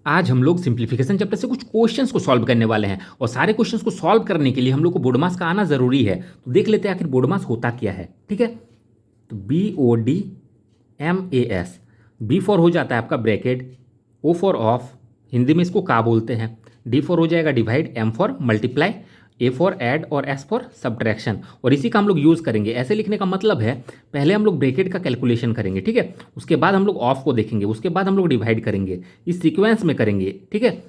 आज हम लोग सिंप्लीफिकेशन चैप्टर से कुछ क्वेश्चंस को सॉल्व करने वाले हैं और सारे क्वेश्चंस को सॉल्व करने के लिए हम लोग को बोर्डमास का आना ज़रूरी है। तो देख लेते हैं आखिर बोर्डमास होता क्या है। ठीक है, तो BODMAS, बी फॉर हो जाता है आपका ब्रैकेट, ओ फॉर ऑफ, हिंदी में इसको का बोलते हैं, डी फॉर हो जाएगा divide, M for multiply, A for add और एस फॉर सब्ट्रैक्शन। और इसी का हम लोग यूज़ करेंगे। ऐसे लिखने का मतलब है पहले हम लोग ब्रैकेट का कैलकुलेशन करेंगे, ठीक है, उसके बाद हम लोग ऑफ को देखेंगे, उसके बाद हम लोग डिवाइड करेंगे, इस सीक्वेंस में करेंगे। ठीक है,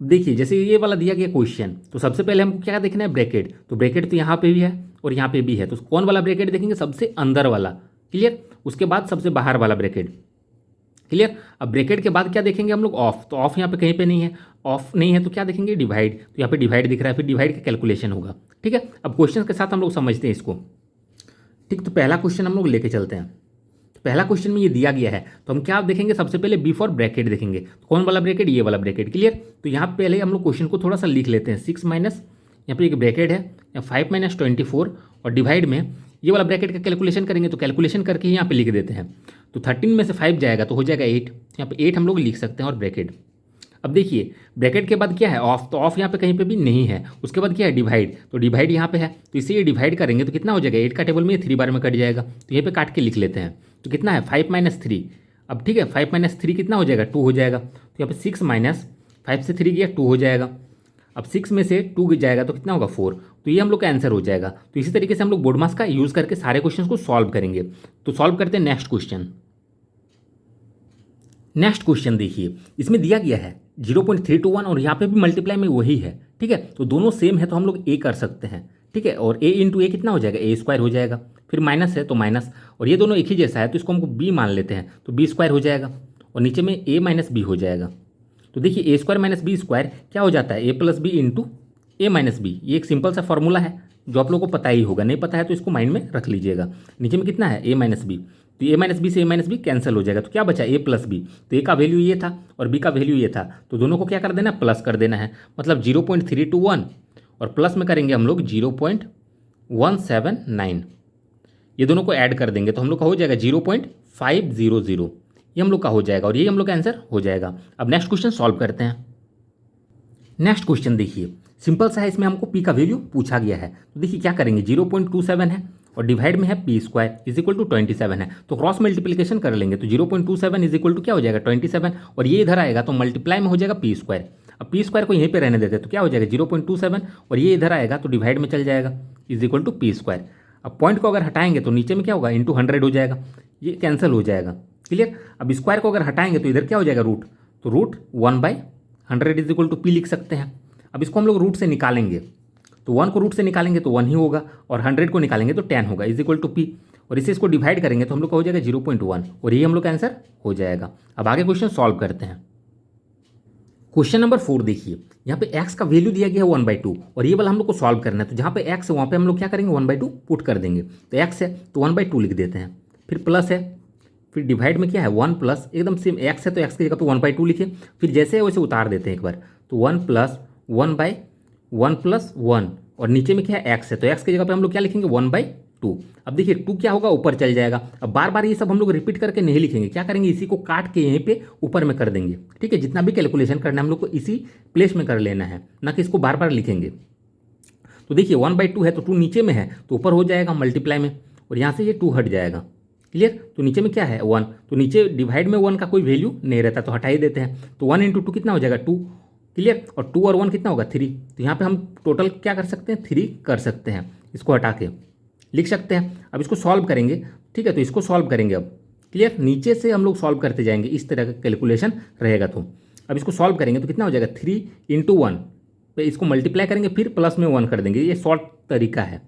देखिए जैसे ये वाला दिया गया क्वेश्चन, तो सबसे पहले हमको क्या देखना है, ब्रैकेट। तो ब्रैकेट तो यहाँ पे भी है और यहाँ पे भी है, तो कौन वाला ब्रैकेट देखेंगे, सबसे अंदर वाला। क्लियर, उसके बाद सबसे बाहर वाला ब्रैकेट। क्लियर, अब ब्रैकेट के बाद क्या देखेंगे हम लोग, ऑफ। तो ऑफ यहाँ पे कहीं पे नहीं है, ऑफ नहीं है तो क्या देखेंगे, डिवाइड। तो यहाँ पे डिवाइड दिख रहा है, फिर डिवाइड का कैलकुलेशन होगा। ठीक है, अब क्वेश्चन के साथ हम लोग समझते हैं इसको। ठीक, तो पहला क्वेश्चन हम लोग लेके चलते हैं। तो पहला क्वेश्चन में ये दिया गया है, तो हम क्या देखेंगे, सबसे पहले बी फॉर ब्रैकेट देखेंगे। तो कौन वाला ब्रैकेट, ये वाला ब्रैकेट। क्लियर, तो यहाँ पहले हम लोग क्वेश्चन को थोड़ा सा लिख लेते हैं। 6 माइनस, यहाँ पे एक ब्रैकेट है, या 5 माइनस 24 और डिवाइड में ये वाला ब्रैकेट का कैलकुलेशन करेंगे। तो कैलकुलेशन करके ही यहाँ पे लिख देते हैं। तो 13 में से 5 जाएगा तो हो जाएगा 8, यहाँ पे 8 हम लोग लिख सकते हैं और ब्रैकेट। अब देखिए ब्रैकेट के बाद क्या है, ऑफ। तो ऑफ यहाँ पे कहीं पे भी नहीं है। उसके बाद क्या है, डिवाइड। तो डिवाइड यहाँ पे है, तो इसे ये डिवाइड करेंगे तो कितना हो जाएगा, 8 का टेबल में 3 बार में कट जाएगा। तो यहाँ पे काट के लिख लेते हैं। तो कितना है, 5 माइनस 3। अब ठीक है, 5 माइनस 3 कितना हो जाएगा, 2 हो जाएगा। तो यहाँ पे 6 माइनस 5 से 3 गया, 2 हो जाएगा। अब 6 में से 2 जाएगा तो कितना होगा, 4। तो ये हम लोग का आंसर हो जाएगा। तो इसी तरीके से हम लोग बोर्डमास का यूज़ करके सारे क्वेश्चन को सॉल्व करेंगे। तो सॉल्व करते हैं नेक्स्ट क्वेश्चन। नेक्स्ट क्वेश्चन देखिए, इसमें दिया गया है 0.321 और यहाँ पे भी मल्टीप्लाई में वही है। ठीक है, तो दोनों सेम है तो हम लोग ए कर सकते हैं। ठीक है, और ए इंटू ए कितना हो जाएगा, ए स्क्वायर हो जाएगा। फिर माइनस है तो माइनस, और ये दोनों एक ही जैसा है तो इसको हमको बी मान लेते हैं, तो बी स्क्वायर हो जाएगा। और नीचे में ए माइनस बी हो जाएगा। तो देखिए ए स्क्वायर माइनस बी स्क्वायर क्या हो जाता है, A plus B into A minus B. ये एक सिंपल सा फॉर्मूला है जो आप लोगों को पता ही होगा, नहीं पता है तो इसको माइंड में रख लीजिएगा। नीचे में कितना है, ए माइनस बी। तो ए माइनस बी से ए माइनस बी कैंसिल हो जाएगा, तो क्या बचा, ए प्लस बी। तो ए का वैल्यू ये था और बी का वैल्यू ये था, तो दोनों को क्या कर देना, प्लस कर देना है। मतलब 0.321 और प्लस में करेंगे हम लोग 0.179। ये दोनों को ऐड कर देंगे तो हम लोग का हो जाएगा 0.500। ये हम लोग का हो जाएगा और ये हम लोग का आंसर हो जाएगा। अब नेक्स्ट क्वेश्चन सॉल्व करते हैं। नेक्स्ट क्वेश्चन देखिए, सिंपल सा है, इसमें हमको पी का वैल्यू पूछा गया है। तो देखिए क्या करेंगे, 0.27 है और डिवाइड में है p square is equal to 27 है, तो क्रॉस मल्टीप्लिकेशन कर लेंगे। तो 0.27 इज इक्वल टू क्या हो जाएगा, 27, और ये इधर आएगा तो मल्टीप्लाई में हो जाएगा पी स्क्वायर। अब पी स्क्वायर को यहीं पे रहने देते हैं तो क्या हो जाएगा 0.27, और ये इधर आएगा तो डिवाइड में चल जाएगा is equal to p square. अब पॉइंट को अगर हटाएंगे तो नीचे में क्या होगा, इंटू 100 हो जाएगा, ये कैंसिल हो जाएगा। क्लियर, अब स्क्वायर को अगर हटाएंगे तो इधर क्या हो जाएगा, रूट। तो root 1/100 is equal to p लिख सकते हैं। अब इसको हम लोग रूट से निकालेंगे, तो 1 को रूट से निकालेंगे तो 1 ही होगा, और 100 को निकालेंगे तो 10 होगा, इज इक्वल टू पी। और इसे इसको डिवाइड करेंगे तो हम लोग का हो जाएगा 0.1, और ये हम लोग का आंसर हो जाएगा। अब आगे क्वेश्चन सॉल्व करते हैं। क्वेश्चन नंबर 4 देखिए, यहाँ पे x का वैल्यू दिया गया है 1/2 और ये वाला हम लोग को सॉल्व करना है। तो जहाँ पे x है वहाँ पे हम लोग क्या करेंगे, 1/2 पुट कर देंगे। तो x है तो 1/2 लिख देते हैं, फिर प्लस है, फिर डिवाइड में क्या है 1 प्लस, एकदम सेम x है तो x की जगह पे 1/2 लिखे, फिर जैसे है वैसे उतार देते हैं एक बार। तो 1 प्लस 1/1 प्लस 1, और नीचे में क्या है x है तो x की जगह पे हम लोग क्या लिखेंगे 1/2। अब देखिए 2 क्या होगा, ऊपर चल जाएगा। अब बार बार ये सब हम लोग रिपीट करके नहीं लिखेंगे, क्या करेंगे, इसी को काट के यहीं पे ऊपर में कर देंगे। ठीक है, जितना भी कैलकुलेशन करना है हम लोग को इसी प्लेस में कर लेना है, ना कि इसको बार बार लिखेंगे। तो देखिए 1/2 है तो 2 नीचे में है तो ऊपर हो जाएगा मल्टीप्लाई में, और यहाँ से ये 2 हट जाएगा। क्लियर, तो नीचे में क्या है 1, तो नीचे डिवाइड में 1 का कोई वैल्यू नहीं रहता तो हटा ही देते हैं। तो 1 इंटू 2 कितना हो जाएगा 2। क्लियर, और 2 और 1 कितना होगा 3। तो यहाँ पे हम टोटल क्या कर सकते हैं, 3 कर सकते हैं, इसको हटा के लिख सकते हैं। अब इसको सॉल्व करेंगे। ठीक है, तो इसको सॉल्व करेंगे अब। क्लियर, नीचे से हम लोग सॉल्व करते जाएंगे, इस तरह का कैलकुलेशन रहेगा। तो अब इसको सॉल्व करेंगे तो कितना हो जाएगा 3 इंटू 1 पे इसको मल्टीप्लाई करेंगे, फिर प्लस में 1 कर देंगे, ये शॉर्ट तरीका है।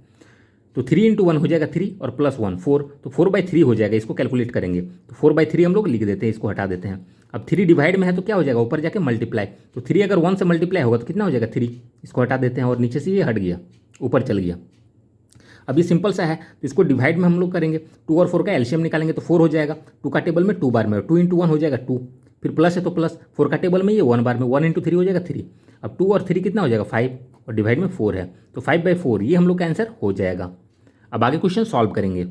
तो 3 इंटू 1 हो जाएगा 3 और प्लस 1 4, तो 4/3 हो जाएगा। इसको कैलकुलेट करेंगे तो 4/3 हम लोग लिख देते हैं, इसको हटा देते हैं। अब 3 डिवाइड में है तो क्या हो जाएगा, ऊपर जाके मल्टीप्लाई। तो 3 अगर 1 से मल्टीप्लाई होगा तो कितना हो जाएगा 3, इसको हटा देते हैं, और नीचे से ये हट गया, ऊपर चल गया। अब ये सिंपल सा है, तो इसको डिवाइड में हम लोग करेंगे, 2 और 4 का एलसीएम निकालेंगे तो 4 हो जाएगा। 2 का टेबल में 2 बार में, 2 इंटू 1 हो जाएगा 2, फिर प्लस है तो प्लस, 4 का टेबल में ये 1 बार में, 1 इंटू 3 हो जाएगा 3। अब 2 और 3 कितना हो जाएगा 5, और डिवाइड में 4 है तो 5/4, ये हम लोग का आंसर हो जाएगा। अब आगे क्वेश्चन सॉल्व करेंगे।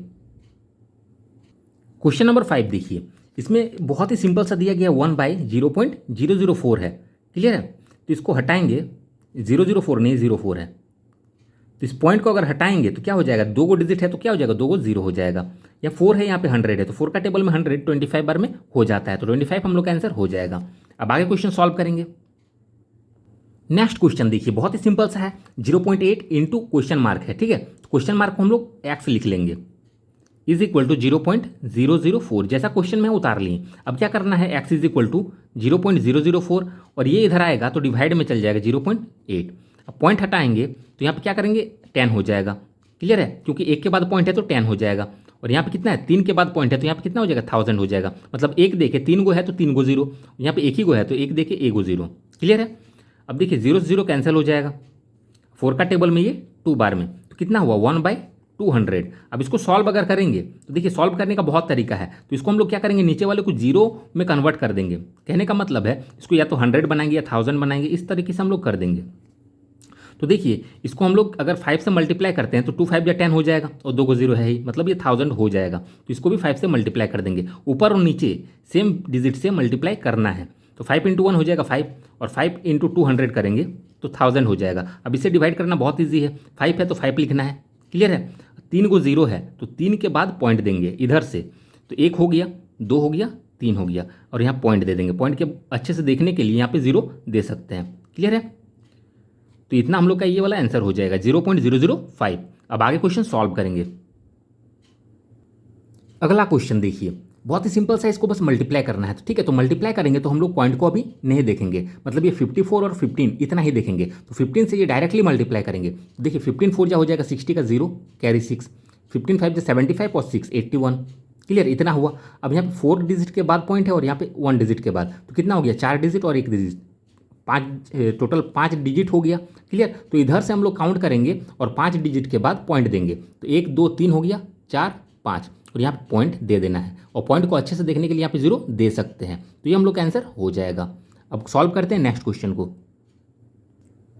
क्वेश्चन नंबर 5 देखिए, इसमें बहुत ही सिंपल सा दिया गया 1/0.004 है, क्लियर है। तो इसको हटाएंगे, 004 नहीं 04 है, तो इस पॉइंट को अगर हटाएंगे तो क्या हो जाएगा, 2 गो डिजिट है तो क्या हो जाएगा, 2 गो 0 हो जाएगा। या 4 है यहाँ पे 100 है, तो 4 का टेबल में 100 25 बार में हो जाता है, तो 25 हम लोग का आंसर हो जाएगा। अब आगे क्वेश्चन सॉल्व करेंगे। नेक्स्ट क्वेश्चन देखिए, बहुत ही सिंपल सा है, 0.8 इंटू क्वेश्चन मार्क है, ठीक है। तो क्वेश्चन मार्क को हम लोग एक्स लिख लेंगे, इज इक्वल टू 0.004, जैसा क्वेश्चन में उतार लिए। अब क्या करना है, एक्स इज इक्वल टू 0.004 और ये इधर आएगा तो डिवाइड में चल जाएगा 0.8। अब पॉइंट हटाएंगे तो यहाँ पे क्या करेंगे, 10 हो जाएगा, क्लियर है, क्योंकि 1 के बाद पॉइंट है तो 10 हो जाएगा। और यहाँ पे कितना है, 3 के बाद पॉइंट है तो यहाँ पे कितना हो जाएगा, 1000 हो जाएगा। मतलब 1 देखे 3 गो है तो 3 गो 0, यहाँ पे 1 ही गो है तो 1 देखे 1 गो 0, क्लियर है। अब देखिए 0 से 0 कैंसिल हो जाएगा, 4 का टेबल में ये 2 बार में, तो कितना हुआ 1/200। अब इसको सॉल्व अगर करेंगे तो देखिए सॉल्व करने का बहुत तरीका है, तो इसको हम लोग क्या करेंगे, नीचे वाले को 0 में कन्वर्ट कर देंगे। कहने का मतलब है इसको या तो 100 बनाएंगे या 1000 बनाएंगे, इस तरीके से हम लोग कर देंगे। तो देखिए इसको हम लोग अगर 5 से मल्टीप्लाई करते हैं तो 2 5 या 10 हो जाएगा, और 2 को 0 है ही, मतलब ये 1000 हो जाएगा। तो इसको भी 5 से मल्टीप्लाई कर देंगे, ऊपर और नीचे सेम डिजिट से मल्टीप्लाई करना है। तो 5 × 1 हो जाएगा 5, और 5 × 200 करेंगे तो 1000 हो जाएगा। अब इसे डिवाइड करना बहुत ईजी है, 5 है तो 5 लिखना है, क्लियर है। 3 को 0 है तो 3 के बाद पॉइंट देंगे इधर से, तो 1 हो गया, 2 हो गया, 3 हो गया, और यहाँ पॉइंट दे देंगे। पॉइंट के अच्छे से देखने के लिए यहाँ पे 0 दे सकते हैं, क्लियर है। तो इतना हम लोग का ये वाला आंसर हो जाएगा 0.005। अब आगे क्वेश्चन सॉल्व करेंगे। अगला क्वेश्चन देखिए, बहुत ही सिंपल सा, इसको बस मल्टीप्लाई करना है, तो ठीक है। तो मल्टीप्लाई करेंगे तो हम लोग पॉइंट को अभी नहीं देखेंगे, मतलब ये 54 और 15 इतना ही देखेंगे। तो 15 से ये डायरेक्टली मल्टीप्लाई करेंगे, तो देखिए 15 4 जा हो जाएगा 60 का 0 कैरी 6, 15 5 जा 75 और 6 81, क्लियर, इतना हुआ। अब यहाँ पे 4 डिजिट के बाद पॉइंट है और यहाँ पे 1 डिजिट के बाद, तो कितना हो गया, 4 डिजिट और 1 डिजिट, 5 टोटल 5 डिजिट हो गया, क्लियर। तो इधर से हम लोग काउंट करेंगे और 5 डिजिट के बाद पॉइंट देंगे, तो 1 2 3 हो गया, 4 5, और यहाँ पे पॉइंट दे देना है। और पॉइंट को अच्छे से देखने के लिए यहाँ पे 0 दे सकते हैं, तो ये हम लोग का आंसर हो जाएगा। अब सॉल्व करते हैं नेक्स्ट क्वेश्चन को।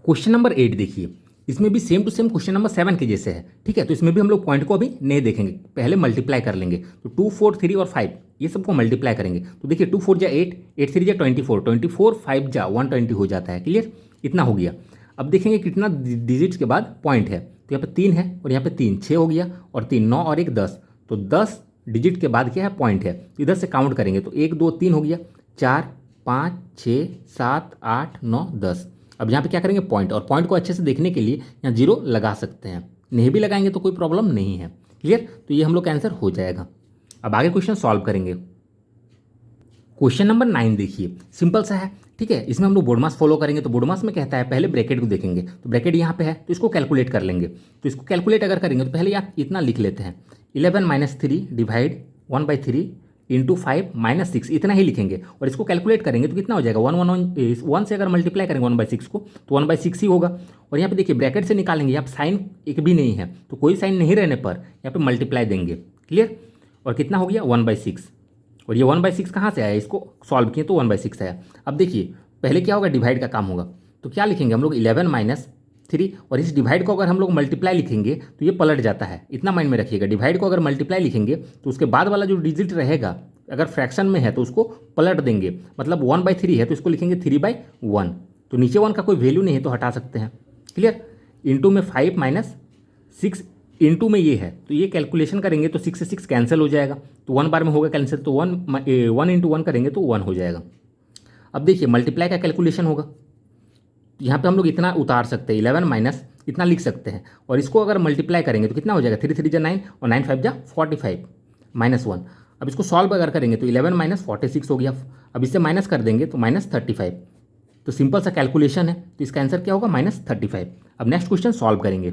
क्वेश्चन नंबर 8 देखिए, इसमें भी same to same question number 7 के जैसे है, ठीक है। तो इसमें भी हम लोग पॉइंट को अभी नहीं देखेंगे, पहले मल्टीप्लाई कर लेंगे। तो 2 4 3 और 5 ये सबको मल्टीप्लाई करेंगे, तो देखिए 2 4 जा 8, 8 3 जा 24, 24 5 जा 120 हो जाता है, क्लियर, इतना हो गया। अब देखेंगे कितना डिजिट्स के बाद पॉइंट है, तो यहाँ पे 3 है और यहाँ पे 3 6 हो गया, और 3 9 और 1 10, तो 10 डिजिट के बाद क्या है, पॉइंट है। तो इधर से काउंट करेंगे तो 1 2 3 हो गया, 4 5 6 7 8 9 10। अब यहाँ पे क्या करेंगे, पॉइंट, और पॉइंट को अच्छे से देखने के लिए यहाँ 0 लगा सकते हैं, नहीं भी लगाएंगे तो कोई प्रॉब्लम नहीं है, क्लियर। तो ये हम लोग का आंसर हो जाएगा। अब आगे क्वेश्चन सॉल्व करेंगे। क्वेश्चन नंबर 9 देखिए, सिंपल सा है, ठीक है। इसमें हम लोग बोर्डमास फॉलो करेंगे। तो बोर्डमास में कहता है पहले ब्रैकेट को देखेंगे, तो ब्रैकेट यहाँ पे है तो इसको कैलकुलेट कर लेंगे। तो इसको कैलकुलेट अगर करेंगे तो पहले यहाँ इतना लिख लेते हैं, 11 - 3 डिवाइड 1/3 इंटू 5 - 6, इतना ही लिखेंगे। और इसको कैलकुलेट करेंगे तो कितना हो जाएगा, 1 से अगर मल्टीप्लाई करेंगे 1/6 को तो 1/6 ही होगा। और यहाँ पे देखिए ब्रैकेट से निकालेंगे, यहाँ पे साइन एक भी नहीं है, तो कोई साइन नहीं रहने पर यहाँ पे मल्टीप्लाई देंगे, क्लियर। और कितना हो गया 1/6, और ये 1/6 कहाँ से आया, इसको सॉल्व किए तो 1/6 आया। अब देखिए पहले क्या होगा, डिवाइड का काम होगा, तो क्या लिखेंगे हम लोग 11 - 3, और इस डिवाइड को अगर हम लोग मल्टीप्लाई लिखेंगे तो ये पलट जाता है, इतना माइंड में रखिएगा। डिवाइड को अगर मल्टीप्लाई लिखेंगे तो उसके बाद वाला जो डिजिट रहेगा अगर फ्रैक्शन में है तो उसको पलट देंगे, मतलब 1/3 है तो इसको लिखेंगे 3/1, तो नीचे 1 का कोई वैल्यू नहीं है तो हटा सकते हैं, क्लियर। इंटू में 5 - 6 इंटू में ये है, तो ये कैलकुलेशन करेंगे तो 6 से 6 कैंसिल हो जाएगा, तो 1 बार में होगा कैंसिल, तो 1 इंटू 1 करेंगे तो 1 हो जाएगा। अब देखिए मल्टीप्लाई का कैलकुलेशन होगा, यहाँ पे हम लोग इतना उतार सकते हैं, 11 माइनस इतना लिख सकते हैं, और इसको अगर मल्टीप्लाई करेंगे तो कितना हो जाएगा, 3 3 जा 9 और 9 5 जा 45 -1। अब इसको सॉल्व अगर करेंगे तो 11 - 46 हो गया। अब इससे माइनस कर देंगे तो -35। तो सिंपल सा कैलकुलेशन है, तो इसका आंसर क्या होगा, -35। अब नेक्स्ट क्वेश्चन सॉल्व करेंगे।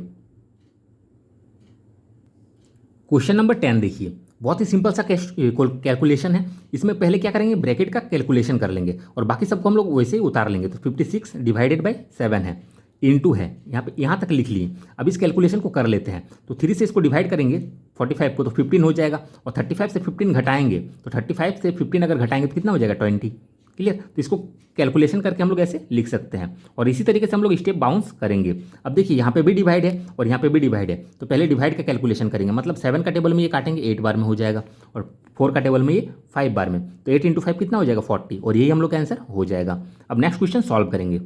क्वेश्चन नंबर 10 देखिए, बहुत ही सिंपल सा कैलकुलेशन है। इसमें पहले क्या करेंगे, ब्रैकेट का कैलकुलेशन कर लेंगे और बाकी सबको हम लोग वैसे ही उतार लेंगे। तो 56 डिवाइडेड बाई 7 है, इंटू है, यहाँ तक लिख लिए। अब इस कैलकुलेशन को कर लेते हैं, तो 3 से इसको डिवाइड करेंगे 45 को तो 15 हो जाएगा, और 35 से 15 घटाएंगे तो 35 से 15 अगर घटाएंगे तो कितना हो जाएगा 20, क्लियर। तो इसको कैलकुलेशन करके हम लोग ऐसे लिख सकते हैं और इसी तरीके से हम लोग स्टेप बाउंस करेंगे। अब देखिए यहाँ पे भी डिवाइड है और यहाँ पे भी डिवाइड है, तो पहले डिवाइड का कैलकुलेशन करेंगे, मतलब 7 का टेबल में ये काटेंगे 8 बार में हो जाएगा और 4 का टेबल में ये 5 बार में, तो 8 × 5 कितना हो जाएगा 40 और यही हम लोग का आंसर हो जाएगा। अब नेक्स्ट क्वेश्चन सॉल्व करेंगे।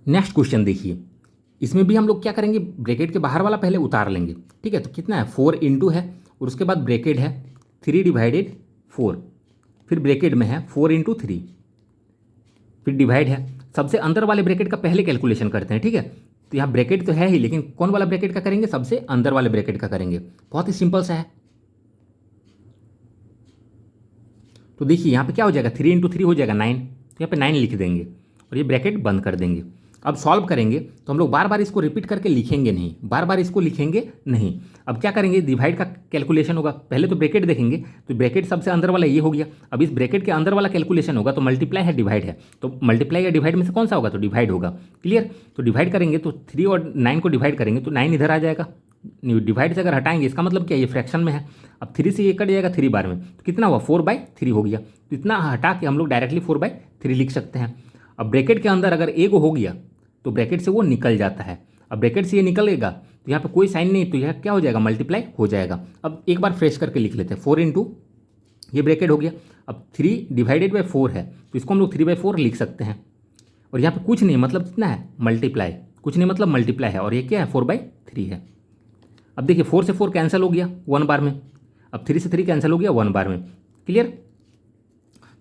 नेक्स्ट क्वेश्चन देखिए, इसमें भी हम लोग क्या करेंगे, ब्रैकेट के बाहर वाला पहले उतार लेंगे, ठीक है। तो कितना है 4 × है और उसके बाद ब्रैकेट है 3/4, फिर ब्रैकेट में है 4 × 3, फिर डिवाइड है। सबसे अंदर वाले ब्रैकेट का पहले कैलकुलेशन करते हैं, ठीक है। तो यहाँ ब्रैकेट तो है ही, लेकिन कौन वाला ब्रैकेट का करेंगे, सबसे अंदर वाले ब्रैकेट का करेंगे। बहुत ही सिंपल सा है। तो देखिए यहाँ पे क्या हो जाएगा, 3 × 3 हो जाएगा 9, तो यहाँ पे 9 लिख देंगे और ये ब्रैकेट बंद कर देंगे। अब सॉल्व करेंगे तो हम लोग बार बार इसको रिपीट करके लिखेंगे नहीं, बार बार इसको लिखेंगे नहीं। अब क्या करेंगे, डिवाइड का कैलकुलेशन होगा, पहले तो ब्रैकेट देखेंगे, तो ब्रैकेट सबसे अंदर वाला ये हो गया। अब इस ब्रैकेट के अंदर वाला कैलकुलेशन होगा, तो मल्टीप्लाई है डिवाइड है, तो मल्टीप्लाई या डिवाइड में से कौन सा होगा, तो डिवाइड होगा। क्लियर। तो डिवाइड करेंगे तो 3 और 9 को डिवाइड करेंगे तो 9 इधर आ जाएगा, डिवाइड से अगर हटाएंगे इसका मतलब क्या, ये फ्रैक्शन में है। अब 3 से ये कट जाएगा 3 बार में, तो कितना हुआ 4/3 हो गया। तो इतना हटा के हम लोग डायरेक्टली 4/3 लिख सकते हैं। अब ब्रैकेट के अंदर अगर ए को हो गया तो ब्रैकेट से वो निकल जाता है। अब ब्रैकेट से ये निकलेगा तो यहाँ पे कोई साइन नहीं, तो यह क्या हो जाएगा, मल्टीप्लाई हो जाएगा। अब एक बार फ्रेश करके लिख लेते हैं, 4 × ये ब्रैकेट हो गया। अब 3/4 है, तो इसको हम लोग 3/4 लिख सकते हैं। और यहाँ पे कुछ नहीं मतलब कितना है, मल्टीप्लाई, कुछ नहीं मतलब मल्टीप्लाई है, और ये क्या है 4/3 है। अब देखिए 4 से 4 कैंसिल हो गया 1 बार में, अब 3 से 3 कैंसिल हो गया 1 बार में। क्लियर।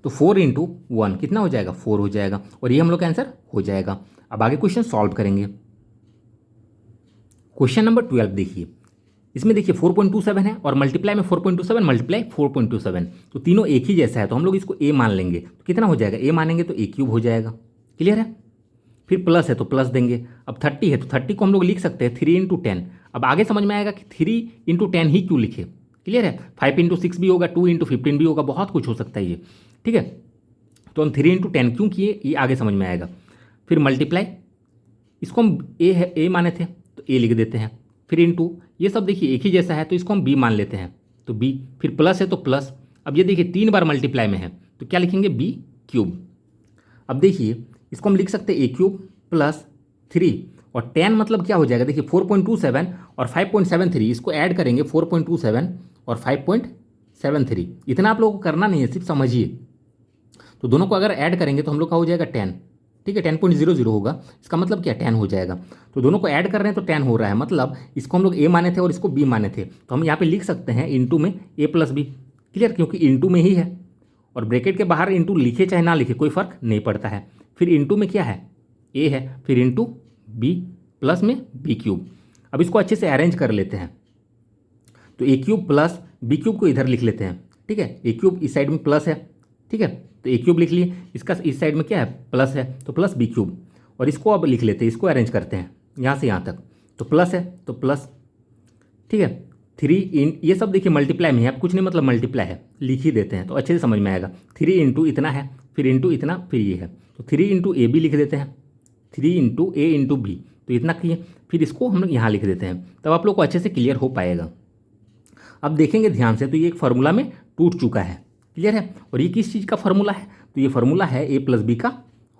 तो 4 × 1 कितना हो जाएगा, 4 हो जाएगा और ये हम लोग का आंसर हो जाएगा। अब आगे क्वेश्चन सॉल्व करेंगे। क्वेश्चन नंबर 12 देखिए, इसमें देखिए 4.27 है और मल्टीप्लाई में 4.27 मल्टीप्लाई 4.27, तो तीनों एक ही जैसा है, तो हम लोग इसको a मान लेंगे। तो कितना हो जाएगा, a मानेंगे तो a³ हो जाएगा। क्लियर है। फिर प्लस है तो प्लस देंगे। अब 30 है तो 30 को हम लोग लिख सकते हैं 3 × 10। अब आगे समझ में आएगा कि 3 × 10 ही क्यों लिखे। क्लियर है। 5 × 6 भी होगा, 2 × 15 भी होगा, बहुत कुछ हो सकता है ये, ठीक है। तो हम 3 × 10 क्यों किए ये आगे समझ में आएगा। फिर मल्टीप्लाई, इसको हम ए माने थे तो ए लिख देते हैं। फिर इनटू, ये सब देखिए एक ही जैसा है तो इसको हम बी मान लेते हैं, तो बी। फिर प्लस है तो प्लस। अब ये देखिए 3 बार मल्टीप्लाई में है तो क्या लिखेंगे, b³। अब देखिए इसको हम लिख सकते हैं a³ + 3 और 10 मतलब क्या हो जाएगा, देखिए 4.27 और 5.73, इसको ऐड करेंगे 4.27 और 5.73। इतना आप लोगों को करना नहीं है, सिर्फ समझिए। तो दोनों को अगर ऐड करेंगे तो हम लोग का हो जाएगा 10, ठीक है। 10.00 होगा, इसका मतलब क्या 10 हो जाएगा। तो दोनों को ऐड कर रहे हैं तो 10 हो रहा है, मतलब इसको हम लोग a माने थे और इसको b माने थे, तो हम यहाँ पे लिख सकते हैं इनटू में a + b। क्लियर, क्योंकि इनटू में ही है और ब्रैकेट के बाहर इनटू लिखे चाहे ना लिखे कोई फर्क नहीं पड़ता है। फिर इनटू में क्या है, a है, फिर इनटू b प्लस में b³। अब इसको अच्छे से अरेंज कर लेते हैं, तो a³ + b³ को इधर लिख लेते हैं, ठीक है। a³ इस साइड में प्लस है, ठीक है, तो a³ लिख लिए, इसका इस साइड में क्या है प्लस है, तो प्लस b³। और इसको अब लिख लेते हैं, इसको अरेंज करते हैं यहाँ से यहाँ तक, तो प्लस है तो प्लस, ठीक है। 3 ये सब देखिए मल्टीप्लाई में है, अब कुछ नहीं मतलब मल्टीप्लाई है, लिख ही देते हैं तो अच्छे से समझ में आएगा। 3 × इतना है, फिर इंटू इतना, फिर ये है, तो 3 × a b लिख देते हैं, 3 × a × b, तो इतना किए, फिर इसको हम लोग यहाँ लिख देते हैं, तब आप लोग को अच्छे से क्लियर हो पाएगा। अब देखेंगे ध्यान से तो ये एक फार्मूला में टूट चुका है। क्लियर है। और ये किस चीज़ का फार्मूला है, तो ये फार्मूला है a + b का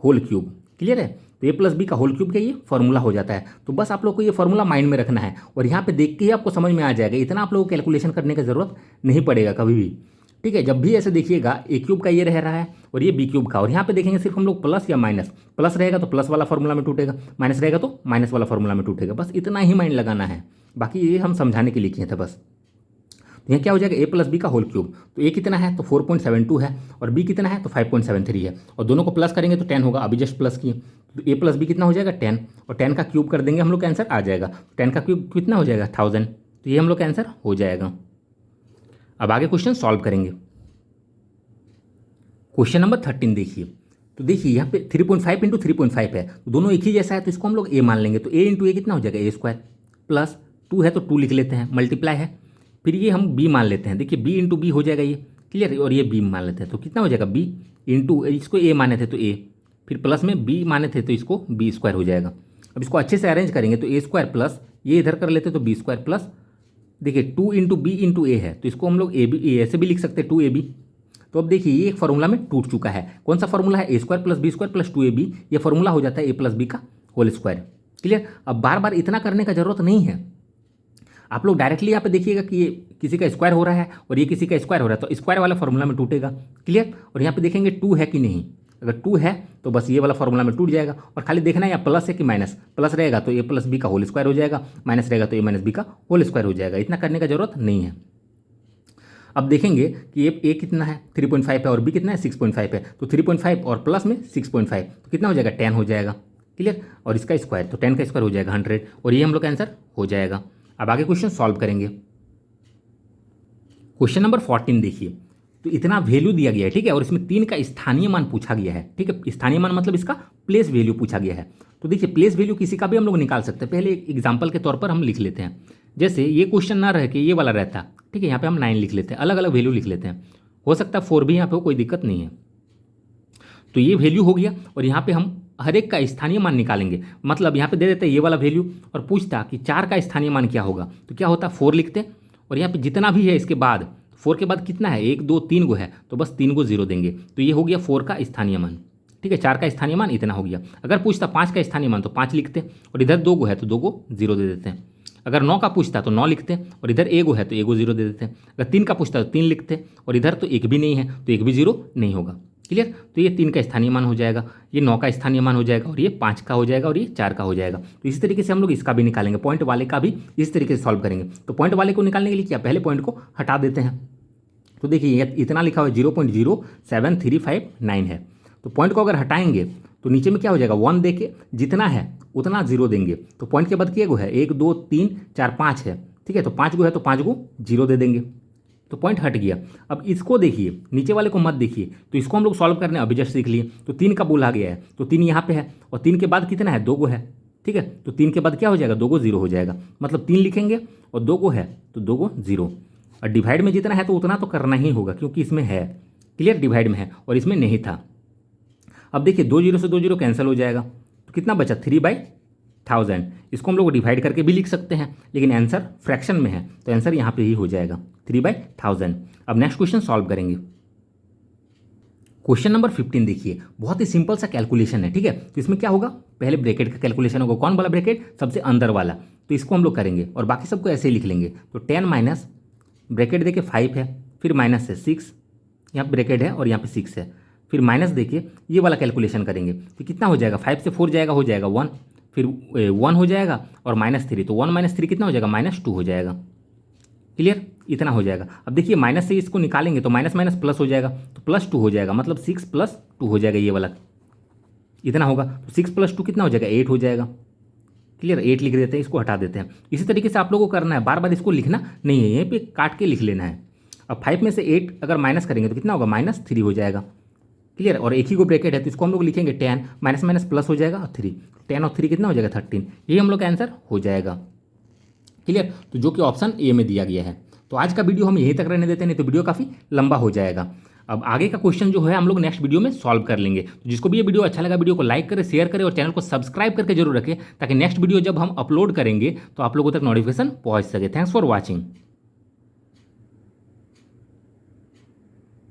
होल क्यूब। क्लियर है। तो a + b का होल क्यूब का ये फार्मूला हो जाता है। तो बस आप लोग को ये फार्मूला माइंड में रखना है और यहाँ पे देख के ही आपको समझ में आ जाएगा, इतना आप लोगों को कैलकुलेशन करने की ज़रूरत नहीं पड़ेगा कभी भी, ठीक है। जब भी ऐसे देखिएगा a³ का ये रह रहा है और ये b³ का, और यहाँ पे देखेंगे सिर्फ हम लोग प्लस या माइनस, प्लस रहेगा तो प्लस वाला फार्मूला में टूटेगा, माइनस रहेगा तो माइनस वाला फार्मूला में टूटेगा, बस इतना ही माइंड लगाना है, बाकी ये हम समझाने के लिए किए थे बस। यहाँ क्या हो जाएगा, a + b का होल क्यूब, तो a कितना है तो 4.72 है और b कितना है तो 5.73 है, और दोनों को प्लस करेंगे तो 10 होगा, अभी जस्ट प्लस किए, तो a + b कितना हो जाएगा 10, और 10 का क्यूब कर देंगे हम लोग का आंसर आ जाएगा। 10 का क्यूब कितना हो जाएगा 1000, तो ये हम लोग का आंसर हो जाएगा। अब आगे क्वेश्चन सॉल्व करेंगे। क्वेश्चन नंबर 13 देखिए, तो देखिए यहाँ पे 3.5 × 3.5 है, तो दोनों एक ही जैसा है तो इसको हम लोग a मान लेंगे, तो a × a कितना हो जाएगा a² प्लस 2 है तो 2 लिख लेते हैं, मल्टीप्लाई है, फिर ये हम b मान लेते हैं, देखिए b × b हो जाएगा ये। क्लियर। और ये b मान लेते हैं तो कितना हो जाएगा b × इसको a माने थे तो a, फिर प्लस में b माने थे तो इसको b² हो जाएगा। अब इसको अच्छे से अरेंज करेंगे तो a² प्लस ये इधर कर लेते तो b² प्लस, देखिए 2 × b × a है तो इसको हम लोग a ऐसे भी लिख सकते हैं 2ab, तो अब देखिए ये एक फार्मूला में टूट चुका है। कौन सा फार्मूला है? A square plus B square plus 2ab। ये फार्मूला हो जाता है ए प्लस बी का होल स्क्वायर। क्लियर? अब बार बार इतना करने का जरूरत नहीं है। आप लोग डायरेक्टली यहाँ पे देखिएगा कि ये किसी का स्क्वायर हो रहा है और ये किसी का स्क्वायर हो रहा है, तो स्क्वायर वाला फार्मूला में टूटेगा। क्लियर? और यहाँ पे देखेंगे 2 है कि नहीं। अगर 2 है तो बस ये वाला फार्मूला में टूट जाएगा और खाली देखना है या प्लस है कि माइनस। प्लस रहेगा तो ए प्लस बी का होल स्क्वायर हो जाएगा, माइनस रहेगा तो ए माइनस बी का होल स्क्वायर हो जाएगा। इतना करने का जरूरत नहीं है। अब देखेंगे कि ए कितना है? 3.5 है और बी कितना है? 6.5 है। तो 3.5 और प्लस में 6.5 तो कितना हो जाएगा? 10 हो जाएगा। क्लियर? और इसका स्क्वायर तो 10 का स्क्वायर हो जाएगा 100 और ये हम लोग का आंसर हो जाएगा। अब आगे क्वेश्चन सॉल्व करेंगे। क्वेश्चन नंबर 14 देखिए। तो इतना वैल्यू दिया गया है, ठीक है, और इसमें 3 का स्थानीय मान पूछा गया है। ठीक है, स्थानीय मान मतलब इसका प्लेस वैल्यू पूछा गया है। तो देखिए प्लेस वैल्यू किसी का भी हम लोग निकाल सकते हैं। पहले एक एग्जाम्पल के तौर पर हम लिख लेते हैं। जैसे ये क्वेश्चन ना रह के ये वाला रहता, ठीक है, यहाँ पे हम 9 लिख लेते हैं, अलग अलग वैल्यू लिख लेते हैं। हो सकता है 4 भी यहाँ पे हो, कोई दिक्कत नहीं है। तो ये वैल्यू हो गया और यहाँ पे हम हर एक का स्थानीय मान निकालेंगे। मतलब यहाँ पे दे देते हैं ये वाला वैल्यू और पूछता कि 4 का स्थानीय मान क्या होगा, तो क्या होता? 4 लिखते और यहाँ पे जितना भी है इसके बाद 4 के बाद कितना है? 1 2 3 गो है, तो बस 3 को 0 देंगे। तो ये हो गया 4 का स्थानीय मान। ठीक है, 4 का स्थानीय मान इतना हो गया। अगर पूछता 5 का स्थानीय मान तो 5 लिखते और इधर 2 गो है तो 2 को 0 दे देते हैं। अगर 9 का पूछता तो 9 लिखते और इधर 1 गो है तो 1 को 0 दे देते हैं। अगर 3 का पूछता तो 3 लिखते और इधर तो 1 भी नहीं है तो 1 भी 0 नहीं होगा। क्लियर? तो ये 3 का स्थानीय मान हो जाएगा, ये 9 का स्थानीय मान हो जाएगा और ये 5 का हो जाएगा और ये 4 का हो जाएगा। तो इसी तरीके से हम लोग इसका भी निकालेंगे, पॉइंट वाले का भी इस तरीके से सॉल्व करेंगे। तो पॉइंट वाले को निकालने के लिए क्या? पहले पॉइंट को हटा देते हैं। तो देखिए इतना लिखा हुआ है 0.07359 है। तो पॉइंट को अगर हटाएंगे तो नीचे में क्या हो जाएगा? 1 दे के जितना है उतना 0 देंगे। तो पॉइंट के बाद क्या गो है? 1 2 3 4 5 है। ठीक है, तो 5 गो है तो 5 को 0 दे देंगे। तो पॉइंट हट गया। अब इसको देखिए, नीचे वाले को मत देखिए। तो इसको हम लोग सॉल्व करने अभी जस्ट सीख लिए। तो 3 का बोला गया है तो 3 यहाँ पे है और 3 के बाद कितना है? 2 गो है। ठीक है, तो 3 के बाद क्या हो जाएगा? 2 को 0 हो जाएगा। मतलब 3 लिखेंगे और 2 को है तो 2 को 0। और डिवाइड में जितना है तो उतना तो करना ही होगा क्योंकि इसमें है। क्लियर? डिवाइड में है और इसमें नहीं था। अब देखिए 2 0 से 2 0 कैंसिल हो जाएगा तो कितना बचा? 3/1000। इसको हम लोग डिवाइड करके भी लिख सकते हैं लेकिन आंसर फ्रैक्शन में है तो आंसर यहाँ पे ही हो जाएगा 3/1000। अब नेक्स्ट क्वेश्चन सॉल्व करेंगे। क्वेश्चन नंबर 15 देखिए, बहुत ही सिंपल सा कैलकुलेशन है। ठीक है, तो इसमें क्या होगा? पहले ब्रैकेट का कैलकुलेशन होगा। कौन वाला ब्रैकेट? सबसे अंदर वाला। तो इसको हम लोग करेंगे और बाकी सबको ऐसे ही लिख लेंगे। तो 10 माइनस ब्रैकेट देखिए 5 है, फिर माइनस है 6, यहाँ पे ब्रैकेट है और यहाँ पे 6 है, फिर माइनस देखिए ये वाला कैलकुलेशन करेंगे तो कितना हो जाएगा? 5 से 4 जाएगा, हो जाएगा 1, फिर 1 हो जाएगा और -3, तो 1 - 3 कितना हो जाएगा? -2 हो जाएगा। क्लियर? इतना हो जाएगा। अब देखिए माइनस से इसको निकालेंगे तो माइनस माइनस प्लस हो जाएगा तो +2 हो जाएगा, मतलब 6 + 2 हो जाएगा। ये वाला इतना होगा तो 6 + 2 कितना हो जाएगा? 8 हो जाएगा। क्लियर? 8 लिख देते हैं, इसको हटा देते हैं। इसी तरीके से आप लोगों को करना है, बार बार इसको लिखना नहीं है, यहीं पे काट के लिख लेना है। अब 5 में से 8 अगर माइनस करेंगे तो कितना होगा? -3 हो जाएगा। क्लियर? और एक ही को ब्रैकेट है तो इसको हम लोग लिखेंगे 10 माइनस माइनस प्लस हो जाएगा और 3, 10 और 3 कितना हो जाएगा? 13। ये हम लोग का आंसर हो जाएगा। क्लियर? तो जो कि ऑप्शन ए में दिया गया है। तो आज का वीडियो हम यहीं तक रहने देते हैं, नहीं तो वीडियो काफ़ी लंबा हो जाएगा। अब आगे का क्वेश्चन जो है हम लोग नेक्स्ट वीडियो में सॉल्व कर लेंगे। तो जिसको भी ये वीडियो अच्छा लगा वीडियो को लाइक करें, शेयर करें और चैनल को सब्सक्राइब करके जरूर रखें ताकि नेक्स्ट वीडियो जब हम अपलोड करेंगे तो आप लोगों तक नोटिफिकेशन पहुंच सके। Thanks for watching.